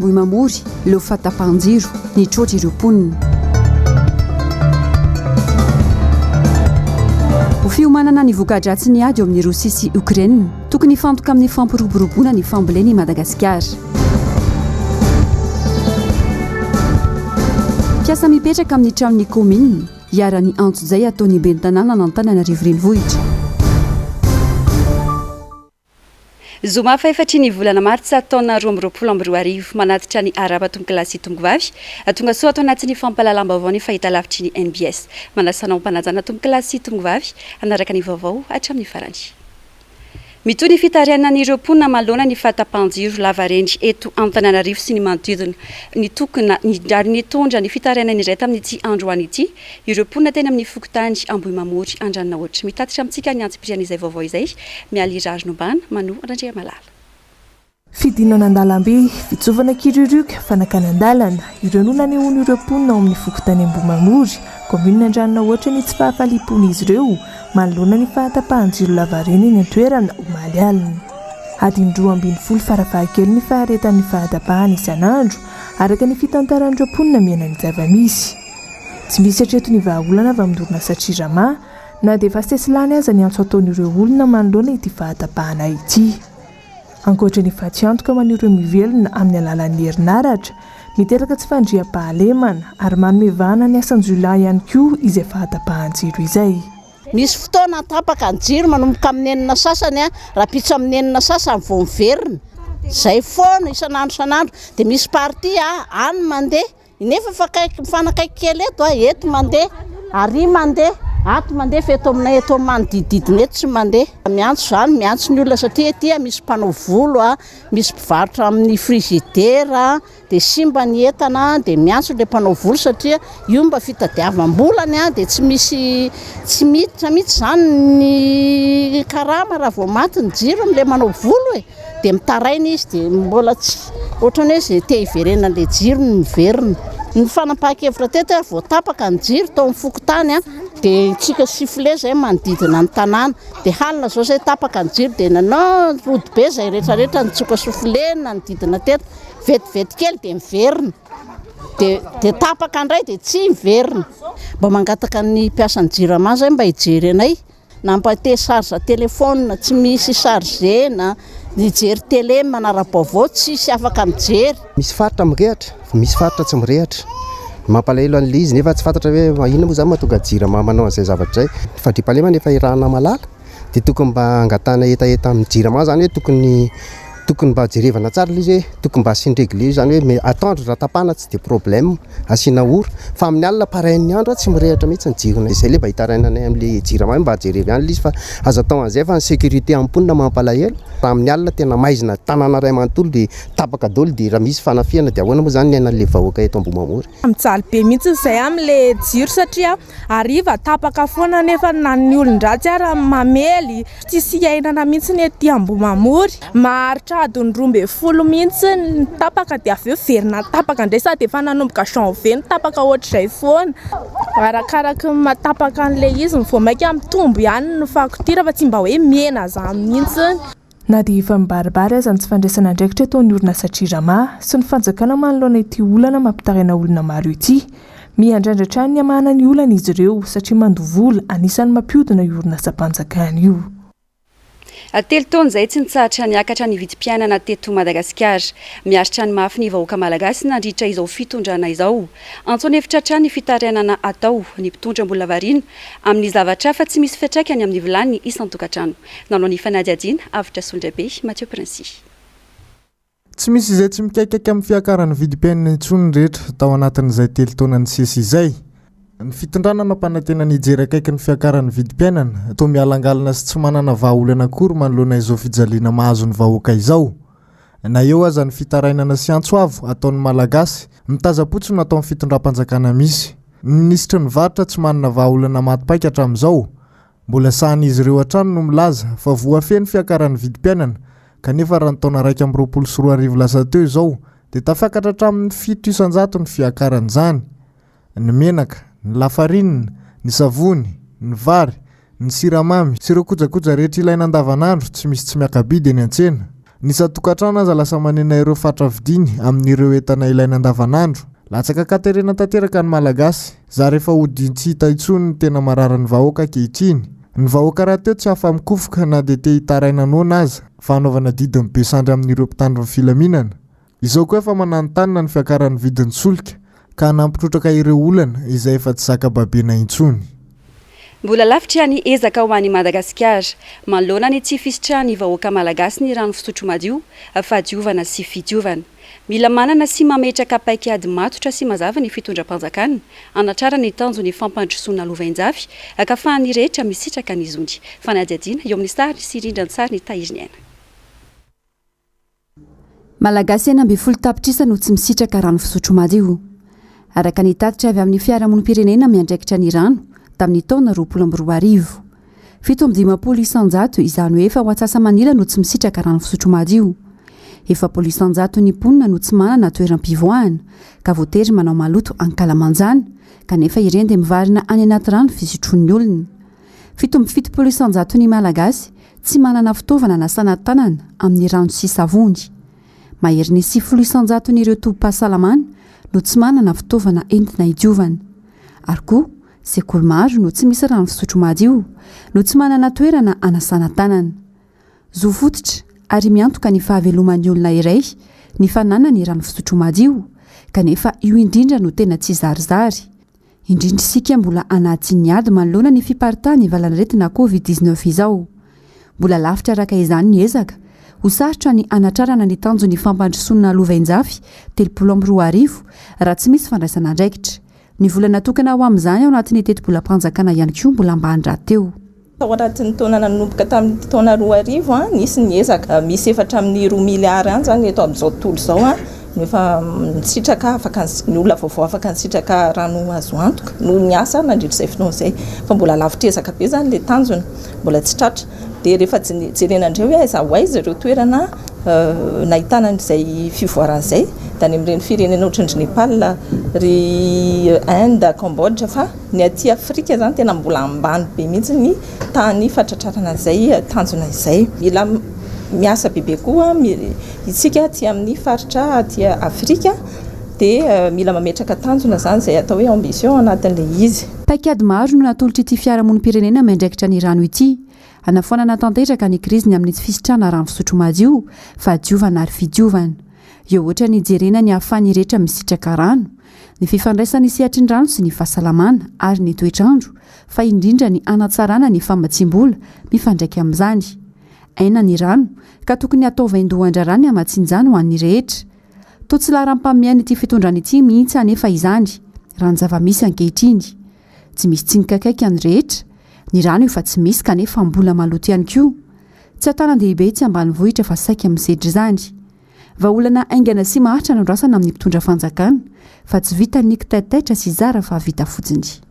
Ambohimamory leo fahatapahan-jiro nitroatra ireo mponina. Ho fiomanana ny voka-dratsy ny ady eo amin'ny Rosia sy Ukraine tokony hifantoka amin'ny fampiroboroboana ny fambolena i Madagasikara. Mpiasa mipetraka amin'ny tranon'ny komina hiara-ny antso izay ataony ben'ny tanàna n'Antananarivo renivohitra. Zoma faefatry ny volana martsa taona 2022 manatitra ny arabatonkilasy tongivavy atonga soa atao anatin'ny fampalalam-baovao ny fahitalavitry ny NBS manasana mpanajana tonkilasy tongivavy anaraka ny vaovao hatramin'ny farany. Mitoy ny fitarianan'ireo mponina manoloana ny fahatapahan-jiro lavarendry eto Antananarivo sy ny manodidina ny tokona ary nitondra ny fitarianan'iray tamin'ity androany ity ireo mponina teny amin'ny fokontany Ambohimamory andranona ohatry mitatitra amintsika ny antsipiran'izay vaovao izay mialy rarinombana mano Randria Malala. Fidinana an-dalambe fitsovana kiruruk fanakana an-dalana ireo nona ny hono ireo mponina ao amin'ny fokontany Ambohimamory komuna andranona ohatry ny tsy fahafalipony izy ireo manoloana ny fahatapahan-jiro lavareny ny antoerana omaly alina. Adiny 12 farafahakeliny ny faharetan'ny fahatapahana isan'andro araka ny fitantaran'ireo mponina miaina ny zava-misy. Tsy misy hatreto ny vahaolana avy amin'ny orinasa Trirama na dia efa sesilany aza ny antso ataon'ireo olona manoloana ity fahatapahana ity. Ankoatra ny fahatsiantoka man'ireo mivelona amin'ny alalan'ny herinaratra miteraka tsy fandriam-pahalemana ary manome vahana ny asan-jolay ihany koa izay fahatapahan-jiro izay. Misy fotoana tapaka ny jiro manomboka amin'ny enina sasany raha pitsa amin'ny enina sasany vao miverina. Zay foana isan'andro dia misy party any mandeha nefa fanakaiky kely eto mandeha ary mandeha ato mandeha fa eto aminay eto manodididina eto tsy mandeha. Miantso ny olona satria ety misy mpanao volo misy mpivarotra amin'ny frizidera dia simba ny entana dia miantso ilay mpanao volo satria io mba fitadiavam-bolany dia tsy miditra mihitsy izany ny karama raha vao maty ny jiro amin'ilay manao volo dia mitaraina izy dia mbola tsy ohatrany hoe izay te hiverenana ilay jiro ny miverina. Ny fanapahan-kevitra teto vao tapaka ny jiro tao amin'ny fokotany dia tsika sifle zay manodidina ny tanàna dia halina zao zay tapaka ny jiro dia nanao rody be zay rehetrarehetra nitsoka sifle nanodidina teto vetivety kely dia miverina dia tapaka indray dia tsy miverina. Mba mangataka ny mpiasan'ny Jirama zay mba hijery anay na mba te charge telefona tsy misy chargena nijery tele manara-baovao tsisy afaka mijery. Misy faritra mirehatra misy faritra tsy mirehatra mampalahelo an'ilay izy nefa tsy fantatra hoe inona moa zany mahatonga Jirama manao an'izay zavatra izay. Fandriam-pahalema nefa irahana malala dia tokony mba angatana etaeta amin'ny Jirama zany hoe tokony mba jerevana tsara ilay izy hoe tokony mba asiany réglé zany hoe attendre raha tapana tsy dia problème asiana ora fa amin'ny alina parain'ny andro tsy mirehatra mihitsy ny jirona izay le mba hitarainanay amin'ilay Jirama mba jerevy ihany ilay izy fa azo atao an'izay fa ny sécurité amponina mampalahelo raha amin'ny alina tena maizina tanàna ray manontolo dia tapaka daholo dia raha misy fanafiana dia ahoana moa zany ny ainan'ilay vahoaka eto Ambohimamory. Mijaly be mihitsy izay amin'ilay jiro satria ariva tapaka foana nefa na ny olon-dratsy ara mamely tsisy iainana mihitsy ny ety Ambohimamory maharitra adiny 12 mihitsy ny tapaka dia avy eo verina tapaka indray sady efa nanomboka janvier ny tapaka ohatr'izay foana arakaraka matapaka an'ilay izy ny voamaika mitombo ihany ny fakotira fa tsy mba hoe miena zany mihitsy. Na dia efa mibaribary aza ny tsy fandraisana andraikitra ataon'ny orinasa Trirama sy ny fanjakana manoloana ity olana mampitaraina olona maro ity miandrandratra ny amahana ny olana izy ireo satria mandovola anisan'ny mampiodina io orinasa mpanjakana io. Telo taona izay tsy nitsahatra niakatra ny vidim-piainana teto Madagasikara. Miaritra ny mafy ny vahoaka malagasy nandritra izao fitondrana izao. Antsoina hevitra hatrany ny fitarianana atao ny mpitondra mbola variana amin'ny zavatra fa tsy misy fiantraikany amin'ny vilany isan-tokantrano. Nanao ny fanadihadiana avitra Sondrabe Mathieu Princy. Tsy misy izay tsy mikaikaiky amin'ny fiakaran'ny vidim-piainana intsony rehetra tao anatin'izay telo taona ny sesy izay. Ny fitondrana nampanantena ny hijery akaiky ny fiakaran'ny vidim-piainana toa mialangalana sy tsy manana vahaolana akory manoloana izao fijaliana mahazo ny vahoaka izao. Na eo aza ny fitarainana sy antsoavo ataon'ny malagasy mitaza-potsiny ataon'ny fitondram-panjakana misy. Ny minisitry ny varitra tsy manana vahaolana matipaika hatramin'izao. Mbola sahan'izy ireo hatrano no milaza fa voafeny fiakaran'ny vidim-piainana kanefa raha ny taona 2024 lasa teo izao dia tafiakatra hatramin'ny 7 isan-jato ny fiakaran'izany. Ny menaka, ny lafarinina, ny savony, ny vary, ny siramamy sy ireo kojakoja rehetra ilaina andavanandro tsy misy tsy miakabidy eny an-tsena. Ny satokantrano aza lasa manena ireo fatra vidiny amin'ireo entana ilaina andavanandro. Latsaka katerina tanteraka ny malagasy. Za rehefa hodiny tsy hita intsony ny tena marara ny vahoaka ankehitriny. Ny vahoaka raha teo tsy hafa mikofoka na dia te hitaraina noana aza fa hanaovana didiny be sandry amin'ireo mpitandro ny filaminana. Izao koa efa mananontanyna ny fiakaran'ny vidin'ny solika ka nampitrotraka ireo olana izay efa tsy zaka-babena intsony. Mbola lavitra ny ezaka ho an'i Madagasikara, manoloana ny tsy fisitrahany ny vahoaka malagasy ny rano fisotro madio, fahadiovana sy fidiovana. Mila manana sy mametraka paikady matotra sy mazava ny fitondram-panjakana, anatrara ny tanjony fampandrosoana lovain-jafy, ka afahan'ny rehetra misitraka ny zondy. Fanadiadiana eo amin'ny sary sy rindran-tsary ny tahiriny aina. Malagasy 9 tapitrisa no tsy misitraka rano fisotro madio. Araka ny tatitra avy amin'ny fiarahamonim-pirenena miandraikitra ny rano tamin'ny taona 2024. 7 isanjato izany hoe efa ho atsasa-manila no tsy misitraka rano fisotro madio. 7 isanjato ny mponina no tsy manana toeram-pivoahana ka voatery manao maloto ankalamanjana kanefa ireny dia mivarina any anaty rano fisotroan'ny olona. 7 isanjato ny malagasy tsy manana fitaovana nasana tanana amin'ny rano sy savony. Mahery ny 10 isanjato n'ireo tobim-pahasalamana no tsy manana fitaovana entina hidiovana. Ary koa sekoly maro no tsy misy rano fisotro madio no tsy manana toerana anasana tanana. Zo fototra ary miantoka ny fahaveloman'ny olona iray ny fananana ny rano fisotro madio kanefa io indrindra no tena tsy zarizary. Indrindra isika mbola anaty ny ady manoloana ny fiparitahany valan'aretina COVID-19 izao. Mbola lavitra araka izany ny ezaka ho sarotra ny anatrarana ny tanjony fampandrosoana lovain-jafy 32 raha tsy misy fandraisana andraikitra. Ny vola natokana ho amin'izany ao anatin'ny teti-bolam-panjakana ihany koa mbola ambany teo. Ao anatin'ny taona nanomboka tamin'ny taona 2000 nisy ny ezaka misy 4 miliary any zany eto amin'izao tontolo izao no efa misitraka afaka ny olona vaovao afaka misitraka rano azo antoka no ny asa nandritra izay fotoana izay fa mbola lavitra ezaka be zany le tanjony mbola tsy tratra. Dia rehefa jerena indreo hoe aiza ho aiza ireo toerana nahitana izay fivoaran'izay da ny amin'ireny firenena ohatran'ny Nepal, ry Inde, Cambodge fa ny aty Afrika zany tena mbola ambany be mihitsy ny tany fatratrarana izay tanjona izay. Mila miasa bebe koa isika aty amin'ny faritra aty Afrika dia mila mametraka tanjona zany izay atao hoe ambition anatin'ilay izy. Paikady maro no natolotry ity fiarahamonim-pirenena miandraikitra ny rano ity. Anafoanana tanteraka ny kriziny amin'ny tsy fisitrahana rano fisotro madio, fahadiovana ary fidiovana. Eo ohatra ny jerena ny ahafahan'ny rehetra misitraka rano, ny fifandraisany sehatry ny rano sy ny fahasalamana ary ny toetrandro, fa indrindra ny anatsarana ny famatsim-bola mifandraika amin'izany. Aina ny rano ka tokony atao vaindohan-drarany hamatsinjany ho an'ny rehetra. Toa tsy laharam-pameany ity fitondrany ity mihitsy anefa izany raha ny zava-misy ankehitriny. Tsy misy tsinokakaiky any rehetra. Ny rano efa tsy misy kanefa mbola maloto ihany koa. Tsy atanan-dehibe tsy ambanivohitra fa saika misedry izany. Vahaolana aingana sy maharitra no rasana amin'ny mpitondra fanjakana fa tsy vita ny kitaitaitra sy zara fa vita fotsiny.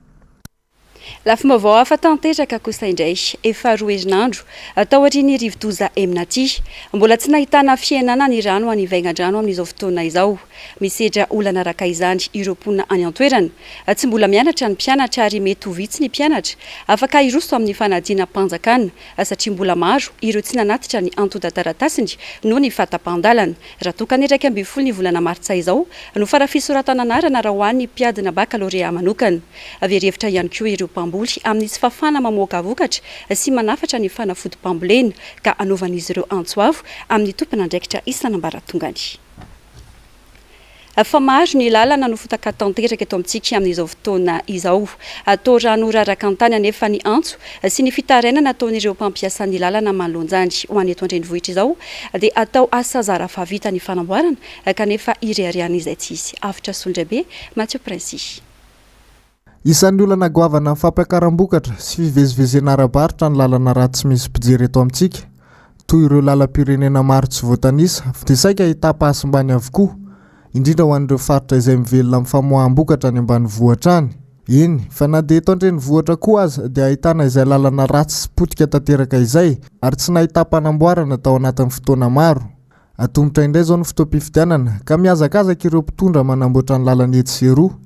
Lafim-baovao hafa tanteraka kosa indray efa 2 herinandro atao aorian'ny rivo-doza Eminaty. Mbola tsy nahitana fiainana ny rano any vaingan-drano amin'izao fotoana izao. Misedra olana araka izany ireo mponina any an-toerana. Tsy mbola mianatra ny mpianatra ary mety ho vitsy ny mpianatra afaka hiroso amin'ny fanadina mpanjakana satria mbola maro ireo tsy nanatitra ny antota-taratasiny noho ny fahatapahan-dalana. Raha toa ka ny 12 ny volana martsa izao no farafisoratana anarana raha ho an'ny mpiadina bakalauréat manokana. Averihevitra ihany koa ireo mpamboly amin'ny tsy fafana mamoaka vokatra sy manafatra ny fanafody mpambolena ka anaovan'izy ireo antsoavo amin'ny tompon'andraikitra isan'ambaratongany. Fa maro ny lalana no fotaka tanteraka eto amintsika amin'izao fotoana izao. Atao rano raraka antany anefa ny antso sy ny fitarainana ataon'ireo mpampiasa ny lalana manoloanjany ho any eto an-drenivohitra izao dia atao asa zara fa vita ny fanamboarana kanefa iriarian'izay tsy izy. Avitra Solondrabe, Mathieu Princy. Isan'ny olana goavana amin'ny fampiakaram-bokatra sy fivezivezena ara-baritra ny lalana raha tsy misy mpijery eto amintsika. Toy ireo lalam-pirenena maro tsy voatanisa dia saika hitapa-hasimbany avokoa. Indrindra ho an'ireo faritra izay mivelona amin'ny famoaham-bokatra any ambanivohitra any. Eny, fa na dia eto an-drenivohitra koa aza dia ahitana izay lalana ratsy sy potika tanteraka izay ary tsy nahita-panamboarana tao anatin'ny fotoana maro. Atombotra indray izao ny fotoam-pifidianana ka miazakazaka ireo mpitondra manamboatra ny lalana etsy sy eroa.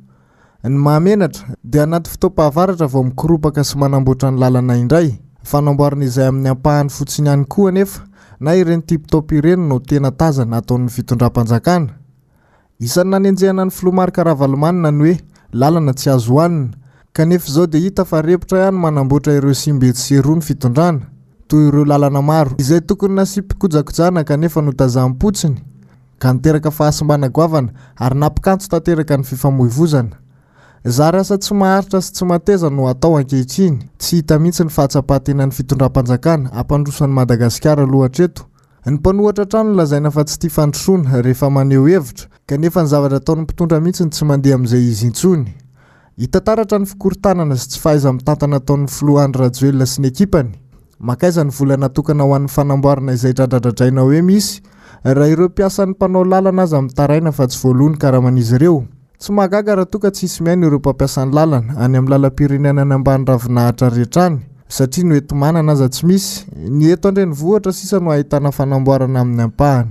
Ny mahamenatra dia anaty fotoam-pahavaratra vao mikoropaka sy manamboatra ny lalana indray. Fanamboarana izay amin'ny ampahany fotsiny ihany koa anefa na ireny tiptop ireny no tena tazana ataon'ny fitondram-panjakana. Isan'ny nanenjehana ny Filomary Karavalomanina ny hoe lalana tsy azo hoanina, kanefa izao dia hita fa repotra ihany manamboatra ireo simbetsy sy roa ny fitondrana, toy ireo lalana maro izay tokony nasipikojakojana kanefa notazam-potsiny ka niteraka fahasimbana goavana ary nampikantso tanteraka ny fifamoivoizana. Zary asa tsy maharitra sy tsy mateza no atao ankehitriny, tsy hita mihitsy ny fahatsapahtenan'ny fitondram-panjakana ampandrosan'ny Madagasikara lohatreto. Ny mpanohatra trano lazaina fa tsy tia fandrosoana rehefa maneho hevitra, kanefa ny zavatra ataon'ny mpitondra mihitsy tsy mandeha amin'izay izy intsony. Hita taratra ny fikorontanana sy tsy fahaiza mitantana ataon'ny filoha Andry Rajoelina sy ny ekipany. Makaiza ny vola natokana ho an'ny fanamboarana izay dradradradraina hoe misy, raha ireo mpiasan'ny mpanao lalana aza mitaraina fa tsy voalohany karaman'izy ireo. Tsy mahagaga raha toka tsisy miaina ireo mpampiasan'ny lalana any amin'ny lalam-pirenena ambany ravinahitra rehetra any, satria no eto manana aza tsy misy, ny eto andrenivohitra sisa no ahitana fanamboarana amin'ny ampahany.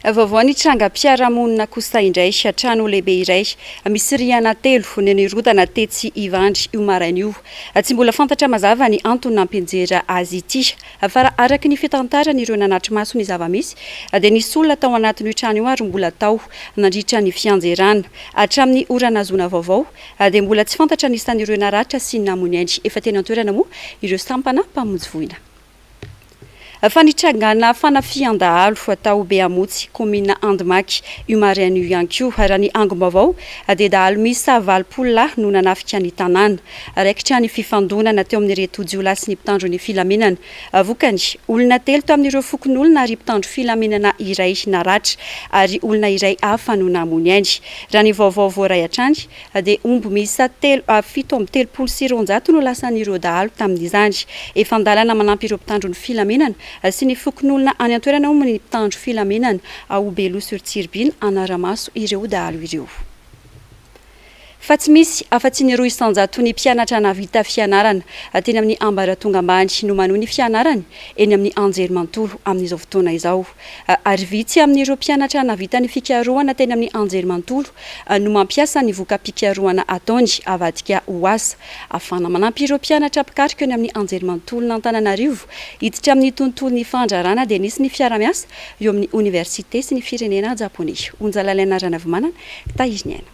Vaovao ny trangam-piarahamonina kosa indray trano lehibe iray misy rihana 3 nenirodana tetsy Ivandry io maraina io. Tsy mbola fantatra mazava ny antony nampianjera azy ity, fa araka ny fitantarana ireo nanatry maso ny zava-misy dia nisy olona tao anatin'io trano io ary mbola tao nandritra ny fianjerana. Hatramin'ny orana zona vaovao dia mbola tsy fantatra ny isan'ireo naratra sy ny namony andry, efa teny an-toerana moa ireo sampana mpamonjy voina. Fanitrangana fanafian-dahalo atao Beamotsy, komina Andimaky io maraina io ihany koa. Raha ny angom-baovao dia dahalo misy 9 no nanafika ny tanàna, raikitra ny fifandonana teo amin'ny reto jiolahy sy ny mpitandro ny filamenana. Vokany olona 3 teo amin'ireo fokon'olona ary mpitandro filamenana iray naratra ary olona iray hafa no namony andry. Raha ny vaovao voaray hatrany dia omby misy 730 no lasan'ireo dahalo tamin'izany. Efa andalana manampy ireo mpitandro ny filamenana sy ny fokon'olona any an-toerana ao ny mpitandro filamenana ao Beloha-sur-Tsirbina anaramaso ireo dahalo ireo. Fa tsy misy afa-tsy ny 200 ny mpianatra navita fianarana teny amin'ny Ambaratonga ambany no manohy ny fianarany eny amin'ny Anjerimantolo amin'izao fotoana izao. Ary vitsy amin'ireo mpianatra navita ny fikarohana teny amin'ny Anjerimantolo no mampiasa ny voka-pikarohana ataony avadika ho asa afana manampy ireo mpianatra mpikaroka eny amin'ny Anjerimantolo n'Antananarivo hiditra amin'ny tontolon'ny fandrarana dia nisy ny fiara-miasa eo amin'ny université sy ny firenena Japonais. Onjalalaina Ranavimanana, Taiziniana.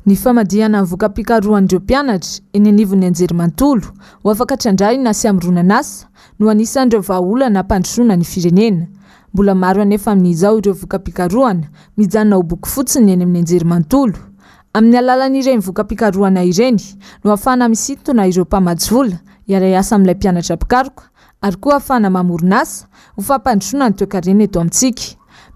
Ny famadiana voka-pikarohan'ireo mpianatra eny anivon'ny Anjerimantolo ho afaka trandrahina sy amronana asa no anisan'ireo vahaolana mpandrosoana ny firenena. Mbola maro anefa amin'izao ireo voka-pikarohana mijanona ho boky fotsiny eny amin'ny Anjerimantolo. Amin'ny alalan'ireny voka-pikarohana ireny no ahafahana misintona ireo mpamatsy vola hiara-iasa amin'ilay mpianatra mpikaroka ary koa ahafahana mamorona asa ho fampandrosoana ny toe-karena eto amintsika.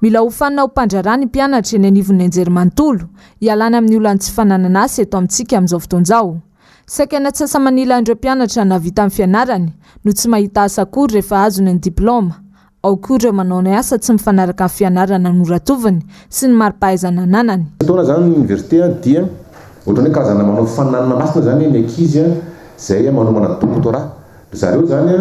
Mila hofanina ho mpandrarana ny mpianatra eny anivon'ny Anjerimantolo hialana amin'ny olana tsy fananana asa eto amintsika amin'izao fotoan'izao. Saika ny atsasa-manila ireo mpianatra navita amin'ny fianarany no tsy mahita asa akory rehefa azony ny diploma. Ao koa ireo manao ny asa tsy mifanaraka amin'ny fianarana noratovany sy ny mari-pahaizana ananany. Fotoana zany ny université dia ohatrany karazana manao fananana masina zany ny ankizy izay manomana doctorat. Zareo zany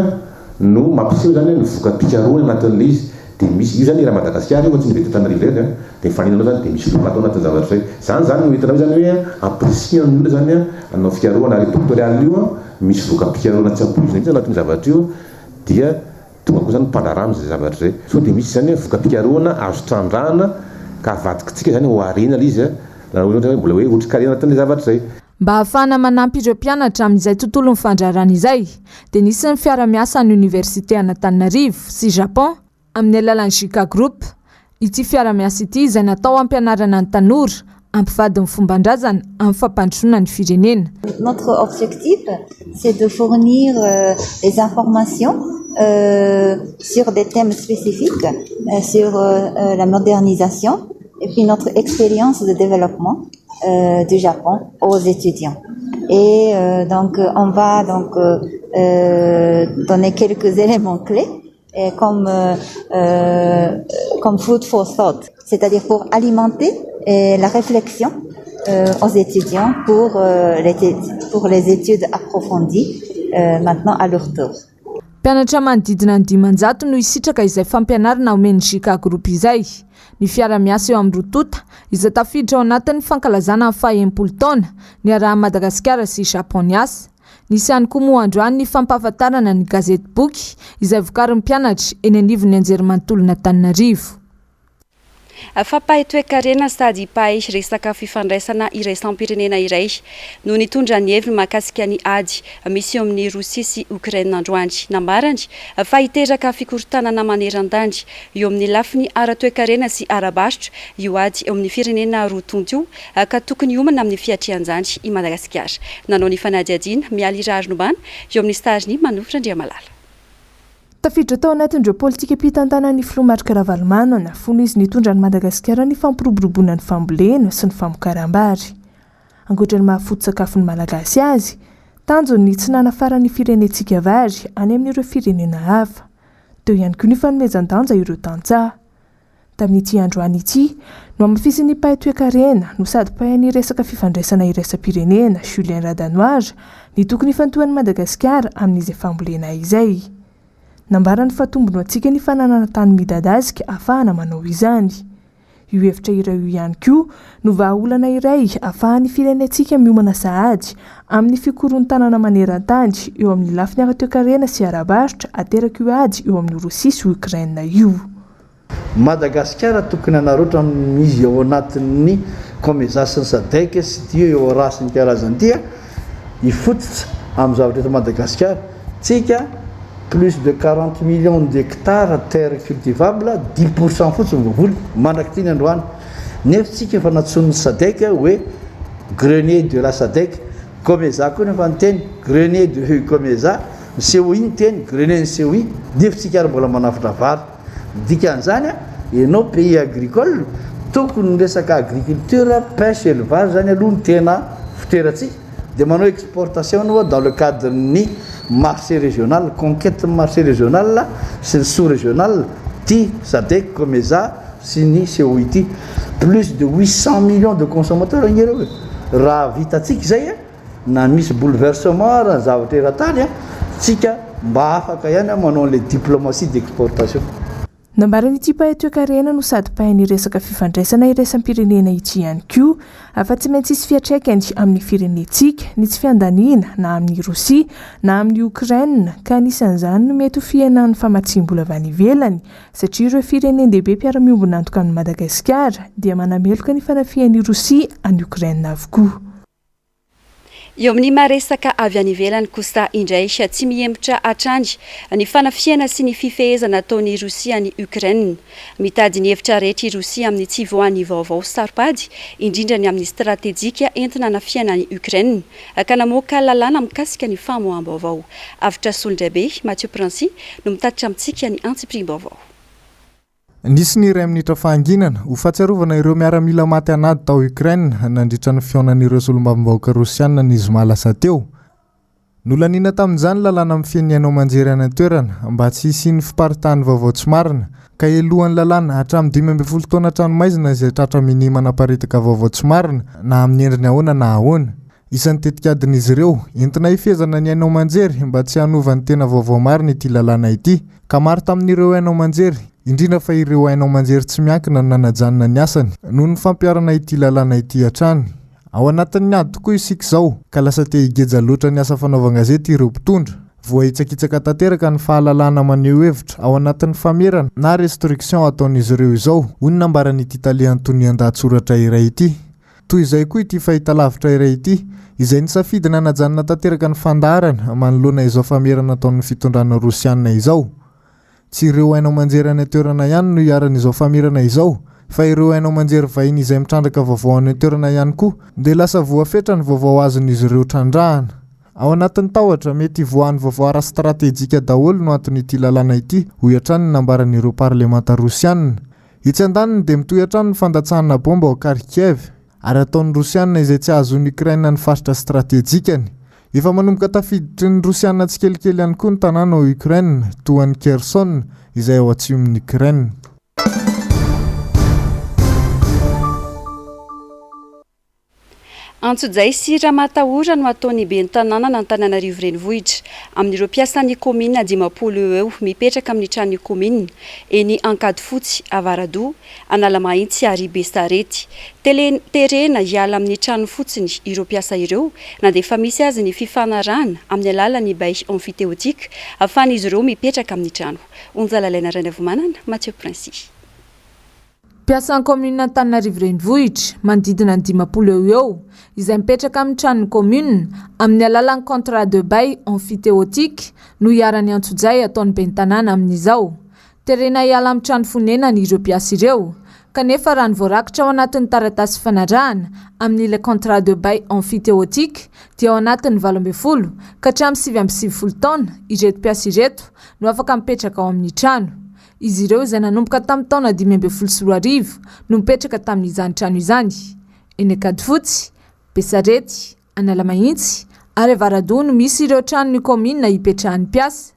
no mampiseho zany ny voka-pikarohana anatin'ilay izy. Dia misy io zany raha Madagasikara io tsy ny vetetan'arivo zany dia faninanao zany dia misy fotoana atao anatin'ny zavatra izay. Zany no hitanao zany hoe apprécier ny olona zany anao fikarohana ary doctoral io misy voka-pikarohana tsy ampoizina mihitsy anatin'ny zavatra io dia tonga koa zany mpandarana izay zavatra izay. So dia misy zany voka-pikarohana azo trandrahana ka avadikitsika zany ho arena ilay izy raha ohatra mbola hoe otrikaria anatin'ilay zavatra izay. Mba ahafahana manampy ireo mpianatra amin'izay tontolon'ny fandrarana izay dia nisy ny fiara-miasa ny Université Antananarivo sy Japon amin'ny alalan'ny Jika Group. Ity fiara-miasa ity izay natao ampianarana ny tanora ampivadin'ny fomban-drazana amin'ny fampandrosoana ny firenena. Notre objectif, c'est de fournir des informations sur des thèmes spécifiques, sur la modernisation et puis notre expérience de développement du Japon aux étudiants. Et donc on va donc donner quelques éléments clés comme food for thought, c'est-à-dire pour alimenter la réflexion aux étudiants pour les études approfondies maintenant à leur tour. Mpianatra manodidina ny 500 no isitraka izay fampianarana omeny Jika Group izay. Ny fiara-miasa eo amin'ny Rotota izay tafiditra ao anatin'ny fankalazana amin'ny 70 taona ny arahan'i Madagasikara sy Japon ny asa. Nisy ihany koa moa androany ny fampahafantarana ny gazety boky izay vokarin'ny mpianatra eny anivon'ny anjerimanontolon' Antananarivo. Fampahay toe-karena sady pahay resaka fifandraisana iraisam-pirenena iray no nitondra ny heviny mahakasika ny ady misy eo amin'ny Rosia sy Ukraine androany. Nambarany fa hiteraka fikorontanana maneran-danja eo amin'ny lafiny ara-toe-karena sy ara-barotra io ady eo amin'ny firenena roa tonto io ka tokony homana amin'ny fiatrian-janjy i Madagasikara. Nanao ny fanadihadiana mialy Rarinombana eo amin'ny staziny Manofra Andriamalala. Tafiditra tao anatin'ireo politika mpitantanan'ny Filomarika Ravalomanana fony izy nitondra ny Madagasikara ny fampiroboroboana ny fambolena sy ny famokaram-bary. Ankoatra ny mahafoto-tsakafon'ny Malagasy azy, tanjony ny tsy nanafarany firenentsika vary any amin'ireo firenena hafa. Teo ihany koa ny fanomezan-danja ireo tantsaha. Tamin'ity androany ity, no amafisin'ny pahay toe-karena no sady pahan'ny resaka fifandraisana iraisam-pirenena Julien Radanoir ny tokony ifantohan'ny Madagasikara amin'izay fambolena izay. Nambarany fatombony antsika ny fananana tany midadasika ahafahana manao izany. Io hevitra iray io ihany koa no vahaolana iray ahafahan'ny firenentsika miomana sahady amin'ny fikorontanana maneran-tany eo amin'ny lafiny ara-toe-karena sy ara-barotra ateraka io ady eo amin'ny Rosia sy Ukraine io. Madagasikara tokony anaroatra izy ao anatin'ny COMESA sy ny SADC sy tia eo rasiny karazan'ity ifototra amin'ny zavatra eto Madagasikara. Tsika plus de 40 millions d'hectares terre cultivable, 10% fotsiny voavoly mandraky tiny androany. Nefa tsika efa natson'ny SADC hoe grenier de la SADC, COMESA koa nefa nyteny grenier de COMESA, ny COI ny teny grenier ny COI, nefa tsika ary mbola manafitra vary. Dikan'izany ianao pays agricole, tokony resaka agriculture, pêche, élevage zany aloha ny tena fitoerantsika. De manao exportation dans le cadre ny marché régional, conquête marché régional sy ny sous-régional, ty SADC, COMESA sy ny COI ty. Plus de 800 millions de consommateurs igny raha vitatsika izay na misy bouleversement raha zavatra eran-tany tsika mba afaka ihany manao les diplomatie d'exportation. Nambarany ity pahay toe-karena no sady pahan'ny resaka fifandraisana iraisam-pirenena ity ihany koa afa tsy maintsy isy fiatraikany amin'ny firenentsika ny tsy fiandaniana na amin'ny Rosia na amin'ny Ukraine ka anisan'izany no mety ho fihenan'ny famatsim-bola avy any ivelany satria ireo firenendehibe mpiara-miombona antoka amin'ny Madagasikara dia manameloka ny fanafihan'ny Rosia any Ukraine avokoa. Eo amin'ny maresaka avy any ivelany kosa indray tsy mihembotra hatrany ny fanafiana sy ny fifehezana ataon'ny Rosia ny Ukraine. Mitady ny hevitra rehetra i Rosia amin'ny tsy voan'ny vaovao saropady indrindra ny amin'ny stratéjika entina anafiana ny Ukraine ka namoaka lalàna mikasika ny famoaham-baovao. Avitra Solondrabe, Mathieu Prancy no mitatitra amintsika ny antsipirim-baovao. Nisy ny iray minitra fahanginana ho fahatsiarovana ireo miaramila maty anady tao Ukraine nandritra ny fionan'ireo solombavambahoaka Rosiana ny zoma lasa teo. Nolanina tamin'izany lalàna amin'ny fiainanao manjery any an-toerana mba tsy hisian'ny fiparitahany vaovao tsy marina ka elohan'ny lalàna hatramin'ny 12 taona tranomaizina izay tratra mini manaparitaka vaovao tsy marina na amin'ny endriny ahoana na ahoana. Isan'ny tetikadin'izy ireo entina hifezana ny ainao manjery mba tsy hanova ny tena vaovao marina ity lalàna ity ka maro tamin'ireo ainao manjery indrindra fa ireo ainao manjery tsy miankina no nanajanona ny asany noho ny fampiarana ity lalàna ity hatrany. Ao anatin'ny ady tokoa isika izao ka lasa te higeja loatra ny asa fanaovan-gazety ireo mpitondra. Voahitsakitsaka tanteraka ny fahalalana maneho hevitra ao anatin'ny famerana na restriction ataon'izy ireo izao hoy ny nambaran'ity Italiany tonian-dahatsoratra iray ity. Toy izay koa ity fahitalavitra iray ity izay nisafidina najanona tanteraka ny fandaharana manoloana izao famerana ataon'ny fitondrana Rosiana izao. Tsy ireo ainao manjery any toerana ihany no iaran'izao famerana izao, fa ireo ainao manjery vahiny izay mitrandraka vaovao any toerana ihany koa dia lasa voafetra ny vaovao azon'izy ireo trandrahana. Ao anatin'ny tahotra mety voahan'ny vaovao ara-stratéjika daholo no anton'ity lalàna ity hoy hatrany nambaran'ireo parlemanta Rosiana. Itsy andaniny dia mitohy hatrany ny fandatsahana bomba ao Kharkiv ary ataon'ny Rosiana izay tsy azon'ny Ukraine ny faritra stratéjikany. Efa manomboka tafiditry ny Rosiana tsikelikely ihany koa ny tanàna ao Ukraine toa ny Kherson izay ao atsimon'ny Ukraine. Antsodzay sy Ramatahora no ataony ben'ny tanàna na Antananarivo renivohitra amin'ireo mpiasan'ny komina 50 eo mipetraka amin'ny tranon'ny komina eny Ankady Fotsy, Avaradoa, Analamahitsy ary Besarety. Terena hiala amin'ny trano fotsiny ireo mpiasa ireo na dia efa misy azy ny fifanarahana amin'ny alalan'ny bail amfiteotika ahafahan'izy ireo mipetraka amin'ny trano. Onjalalaina Ranavomanana, Mathieu Princy. Mpiasan'ny komina Antananarivo renivohitra manodidina 50 eo izay mipetraka amin'ny tranon'ny komina amin'ny alalan'ny contrat de bail amfiteotika no hiarany Antsodzay ataony ben'ny tanàna amin'izao. Terena hiala amin'ny trano fonenany ireo mpiasa ireo kanefa raha ny voarakitra ao anatin'ny taratasy fanarahana amin'ilay contrat de bail amfiteotika dia ao anatin'ny 12 ka hatramin'ny 7 taona ireto mpiasa ireto no afaka mipetraka ao amin'ny trano. Izy ireo izay nanomboka tamin'ny taona 2014 no mipetraka tamin'izany trano izany. Eny Ankady Fotsy, Besarety, Analamahitsy ary Avaradoa no misy ireo tranon'ny komina hipetrahan'ny mpiasa.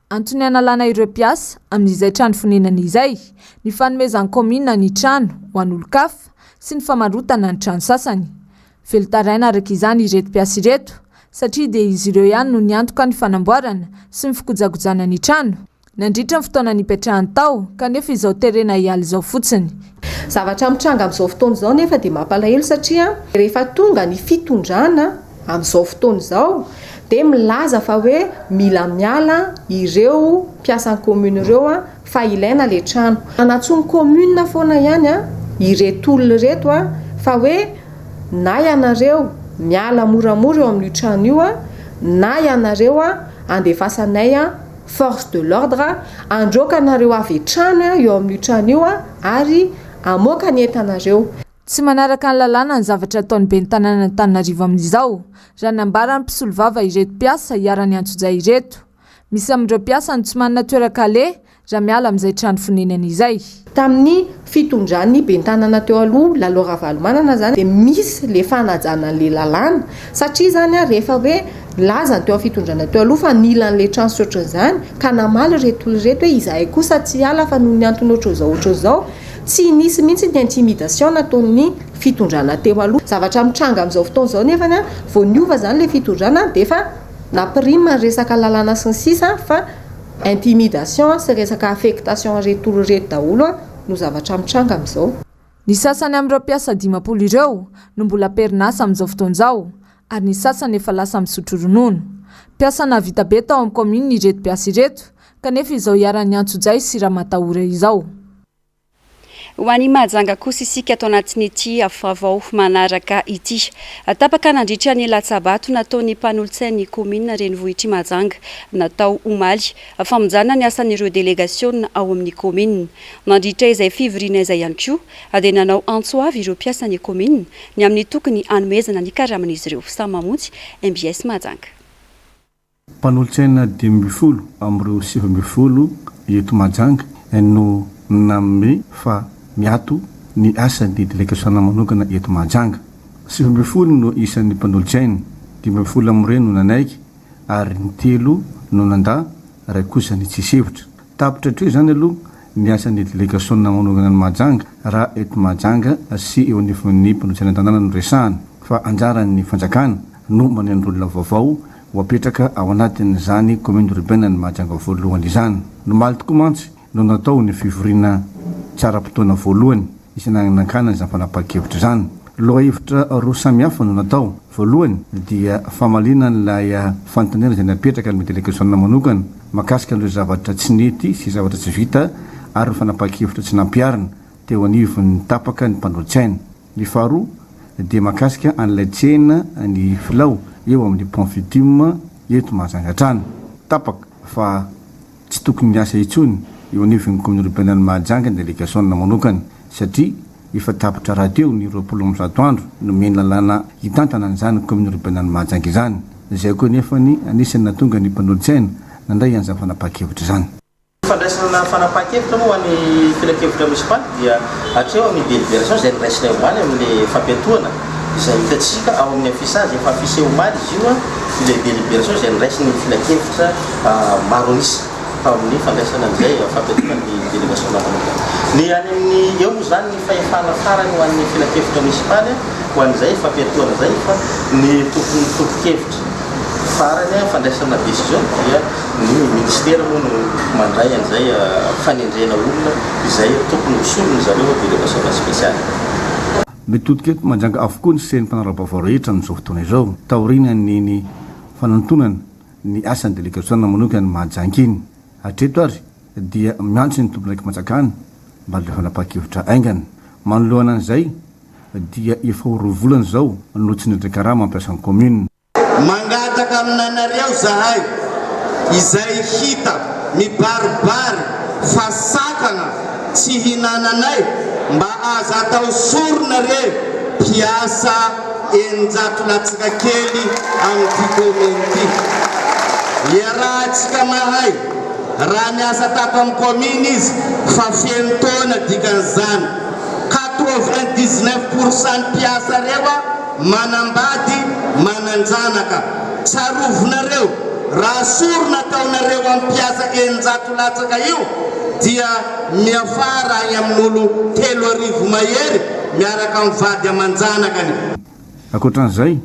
Antony analana ireo mpiasa amin'izay trano fonenany izay ny fanomezan'ny komina ny trano ho an'olon-kafa sy ny famarotana ny trano sasany. Velotaraina araka izany ireto mpiasa ireto satria dia izy ireo ihany no niantoka ny fanamboarana sy ny fikojakojana ny trano. Nandritra ny fotoana nipetrahany tao kanefa izao terena hiala izao fotsiny. Zavatra mitranga amin'izao fotoana izao nefa dia mampalahelo satria rehefa tonga ny fitondrana amin'izao fotoana izao dia milaza fa hoe mila miala ireo mpiasan'ny komuna ireo fa ilaina le trano. Anatsony komuna foana ihany ireto olona ireto fa hoe na ianareo miala moramora eo amin'io trano io na ianareo andefasanay force de l'ordre androkanareo avy trano eo amin'io trano io ary amoaka ny entanareo. Tsy manaraka ny lalàna ny zavatra ataony ben'ny tanàna Antananarivo amin'izao raha nambarany mpisolo vava ireto mpiasa hiarany Antsodzay ireto. Misy amin'ireo mpiasa no tsy manana toeran-kale raha miala amin'izay trano fonenany izay. Tamin'ny fitondran'ny ben'ny tanàna teo aloha Lalao Ravalomanana zany dia misy le fanajana le lalàna satria zany rehefa hoe laza teo fitondrana teo aloha fa nilan'le trano soatran'izany ka namaly reto olona reto hoe izahay kosa tsy hiala fa noho ny antony ohatr'izao tsy nisy mihitsy ny intimidation nataon'ny fitondrana teo aloha. Zavatra mitranga amin'izao fotoana izao nefa vao niova zany le fitondrana dia efa nampirima ny resaka lalàna sy ny sisa fa intimidation sy resaka affectation reto olona reto daholo no zavatra mitranga amin'izao. Ny sasany amin'ireo mpiasa 50 ireo no mbola perinasa amin'izao fotoana izao ary ny sasany efa lasa misotro ronono. Mpiasa navita be tao amin'ny komina ireto mpiasa ireto kanefa izao hiaran'ny Antsodzay sy Ramatahora izao. Ho an'ny Mahajanga kosa isika ato anatin'ity vaovao manaraka ity. Tapaka nandritra ny Latsabato nataon'ny mpanolotsain'ny komina renivohitra Mahajanga natao omaly famonjana ny asan'ireo délégation ao amin'ny komina. Nandritra izay fivoriana izay ihany koa dia nanao antso avy ireo mpiasan'ny komina ny amin'ny tokony hanomezana ny karaman'izy ireo. Samamontsy MBS Mahajanga. Mpanolotsaina 12 amin'ireo 9 eto Mahajanga no nanome fa miato ny asan'ny délégation manokana eto Mahajanga. 9 no isan'ny mpanolotsaina, 12 amin'ireny no nanaiky ary ny 3 no nanda ray kosa ny tsy sevitra. Tapitra hatreo zany aloha ny asan'ny délégation manokana ny Mahajanga raha eto Mahajanga sy eo anivon'ny mpanolotsaina an-tanàna no resahana fa anjaran'ny fanjakana no manendrolona vaovao ho apetraka ao anatin'izany commune urbaine ny Mahajanga voalohany izany. Nomaly tokoa mantsy no natao ny fivoriana tsara-potoana voalohany isan'anakana izany fanapakevitra zany. Loha hevitra roa samihafa no natao. Voalohany dia famalina n'ilay fanontaniana izay napetraka ny délégation manokana makasika an'ireo zavatra tsy nety sy zavatra tsy vita ary fanapakevitra tsy nampiarina teo anivon'ny tapaka ny mpanolotsaina. Ny faharoa dia makasika an'ilay tsena ny filao eo amin'ny pont fitume eto Mahajanga trano. Tapaka fa tsy tokony niasa intsony eo anivon'ny commune urbaine ny Mahajanga ny délégation manokana satria efa tapitra raha teo ny 27 andro no meny lalàna hitantana an'izany commune urbaine ny Mahajanga izany. Izay koa nefa ny anisany natonga ny mpanolotsaina nandray an'izany fanapakevitra izany. Fandraisana fanapakevitra moa ny filakevitra munisipaly dia hatreo amin'ny délibération izay niraisinay omaly amin'ny fampiantohana izay hitatsika ao amin'ny afisage efa afise omaly izy io ilay délibération izay niraisiny filakevitra maro anisa ao amin'ny fandraisana an'izay fampiantohana ny délégation manokana. Ny any amin'ny eo moa zany ny fahefana farany ho an'ny filakevitra munisipaly ho an'izay fampiatoana zay fa ny tompo-kevitra farany fandraisana décision dia ny ministère moa no mandray an'izay fanendrena olona izay tokony hosorony zareo délégation spéciale. mitodika eto manjanga avokoa ny senim-panarabavao rehetra n'izao fotoana izao taorina ny fanantonana ny asan'ny délégation manokana ny mahajangy iny hatreto ary dia miantso ny tompon'raiky matsakany mba le fanapa-kevitra aingana manoloana an'izay dia efa horovolana zao no tsy nendrika raha mampiasa ny commune. Mangataka aminanareo zahay izay hita mibaribary fasakana tsy hinananay mba aza atao soronare mpiasa eninjato latsaka kely amin'ity commune ity. Iarahantsika mahay raha niasa tato amin'ny commune izy fa feno taona dikan'izany 99% mpiasa rewa manambady mananjanaka tsarovinareo raha sorona taonareo amin'ny mpiasa eninjato latsaka io dia miafara any amin'olo 3,000 mahery miaraka mivady amanjanakany. Ankoatran'izay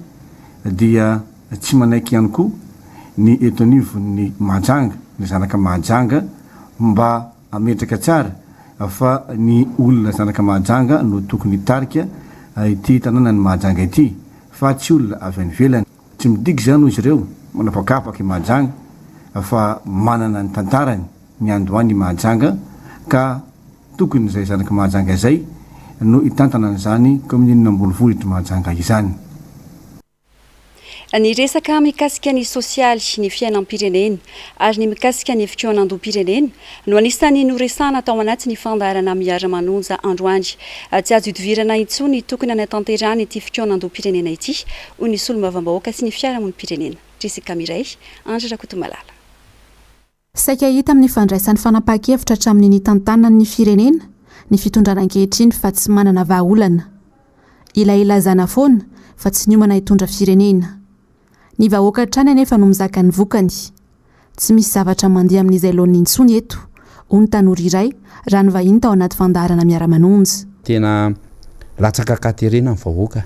dia tsy manaiky ihany koa ny etonivon'ny Mahajanga ny zanaka Mahajanga mba ametraka tsara fa ny olona zanaka Mahajanga no tokony tarika ity tanàna ny Mahajanga ity fa tsy olona avy any ivelany. Tsy midigy zany izy ireo manapakapaky Mahajanga fa manana ny tantarany ny andohany Mahajanga ka tokony izay zanaka Mahajanga izay no hitantana an'izany kominina ambonivohitra Mahajanga izany. Ny resaka mikasika ny sosialy ny fiainam-pirenena ary ny mikasika ny fitonanam-pirenena no anisany noresana tao anaty ny fandarana miara-manonja androany. Tsy azo idivirana intsony tokony anatanterana ity fitonanam-pirenena ity ho ny solombavambahoaka sy ny fiarahamonim-pirenena. Jessica Miray, Andry Rakotomalala. Saika hita amin'ny fandraisan'ny fanapahan-kevitra hatramin'ny ny tantanan'ny firenena ny fitondrana ankehitriny fa tsy manana vahaolana. Ilailazana foana fa tsy niomana hitondra firenena. Ny vahoaka hatrany anefa no mizaka ny vokany. Tsy misy zavatra mandeha amin'izay laon'ny intsony eto. Ony tanora iray raha ny vahiny tao anaty fandarana miara-manonja. Tena latsaka katerena ny vahoaka.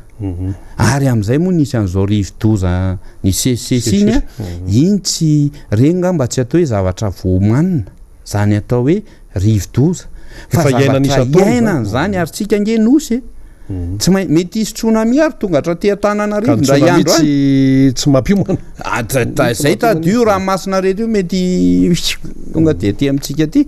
Ary amin'izay moa nisy an'izao rivo-doza ny sesiny iny tsy renga mba tsy atao hoe zavatra voamanina. Zany atao hoe rivo-doza. Fa zavatra iainana zany ary tsika ange nosy. Tsy mety isotrona miaro tonga hatraty Antananarivo ndray andro tsy mampiomana. Zay tadio raha masina reto io mety tonga dia ty amintsika ty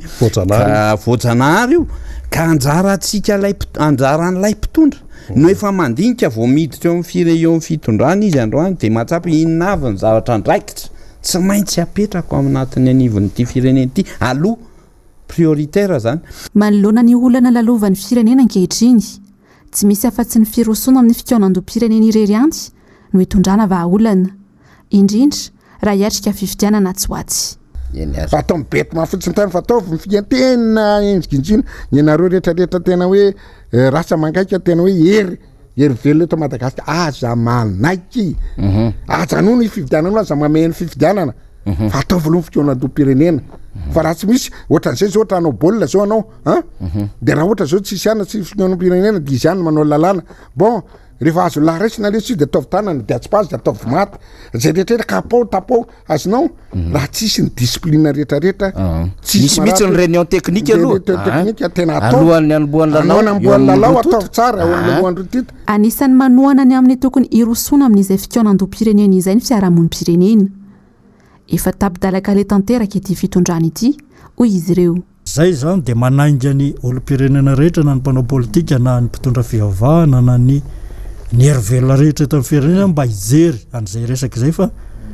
voajanahary io ka anjarantsika anjaran'ilay mpitondra no efa mandinika vao miditra eo amin'ny fitondrana izy androany dia mahatsapy inona avy ny zavatra andraikitra tsy maintsy apetrako aminatiny anivon'ity firenena ity aloha prioritaire zany. Manoloana ny olana lalovan'ny firenena ankehitriny. Tsy misy afa-tsy ny firosoana amin'ny fitoanam-pirenena irery antsy no hitondrana vahaolana. Indrindra raha hiatrika fifidianana tsy ho atsy. Fatao mibety mahafotsiny tany fataovy fiantena enjikinjina ny nareo rehetrarehetra tena hoe rasa mangaika tena hoe hery velona eto Madagasikara aza manaiky aza noho ny fifidianana aza mameno fifidianana fataovy aloha ny fitoanam-pirenena fa raha tsy misy ohatran'izay zao ohatra anao baolina zao anao dia raha ohatra zao tsisy ana tsy fitoanam-pirenena dia izy ihany manao lalàna bon rehefa azo laresina le tsy dia ataovy tanana dia atsipazy dia ataovy maty zay rehetrarehetra kapao tapao azonao raha tsisy ny discipline rehetrarehetra misy mitsy ny réunion technique aloha tena atao alohan'ny anombohan'ny lalao ataovy tsara ao amin'ny lohandrotita. Anisan'ny manohana ny amin'ny tokony hirosoana amin'izay fitoanam-pirenena izay ny fiarahamonim-pirenena. Efa tapidalaka le tanteraka ity fitondrana ity hoy izy ireo. Zay zany dia manainga ny olo-pirenena rehetra na ny mpanao politika na ny mpitondra fivavahana na ny hery-velona rehetra eto amin'ny firenena mba hijery an'izay resaka izay fa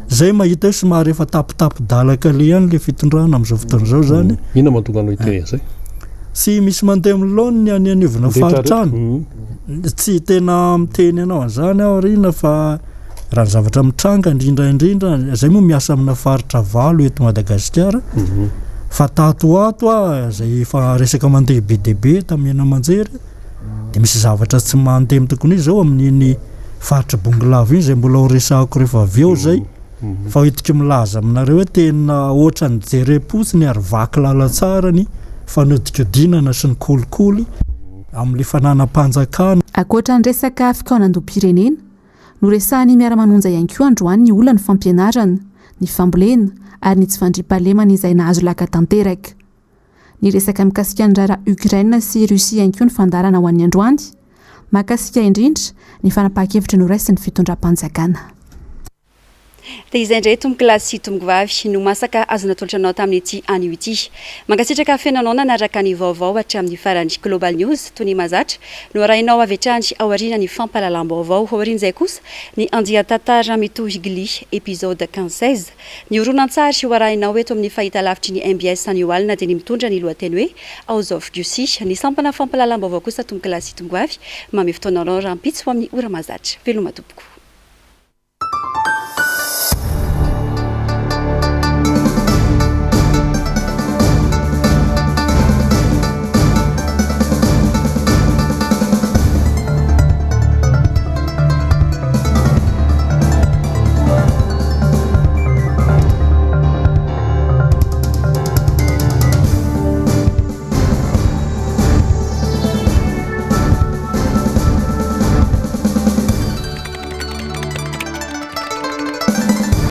zay mahita hoe somary efa tapitapidalaka le ihany le fitondrana amin'izao fotoana izao zany. Ina mahatonga anao ite zay? Sy misy mandeha amin'ny laony ny anivona faritrany. Tsy tena miteny anao an'izany aho rina fa raha ny zavatra mitranga indrindra zay moa miasa amina faritra valo eto Madagasikara fa tato ato zay efa resaka mandeha be dia be tamin'ny Manjery dia misy zavatra tsy mandeha tokony izy zao amin'iny faritra Bongolavo iny zay mbola ho resahako rehefa avy eo zay fa hoentiko milaza aminareo hoe tena ohatra ny jerepotsiny ary vaky lala tsara ny fanodikodinana sy ny kolikoly amin'le fananam-panjakana. Akoatra ny resaka fikaonandoam-pirenena no resahany miara-manonja ihany koa androany ny olana fampianarana, ny fambolena ary ny tsy fandriam-pahalemana izay nahazo laka tanteraka. Ny resaka mikasika ny rara Ukraine sy Russia ihany koa ny fandarana ho an'ny androany, mahakasika indrindra ny fanapahan-kevitra no raisin'ny fitondram-panjakana. Dia izay indray tombokilasy tombokivavy no masaka azona tolotranao tamin'ity anio ity. Mankasitraka fiainanao nanaraka ny vaovao hatramin'ny farany Global News toy ny mazatra no arahinao avy hatrany ao aoriana ny fampahalalam-baovao. Ao aorian'izay kosa ny andian-tantara mitohy gily épisode 15-16 ny horonan-tsary ho arahinao eto amin'ny fahitalavitry ny MBS anio alina dia ny mitondra ny lohateny hoe Aozof Diosy. Ny sampana fampahalalam-baovao kosa tombokilasy tombokivavy mamy fotoananao rahampitso ho amin'ny ora mazatra. Veloma tompoko.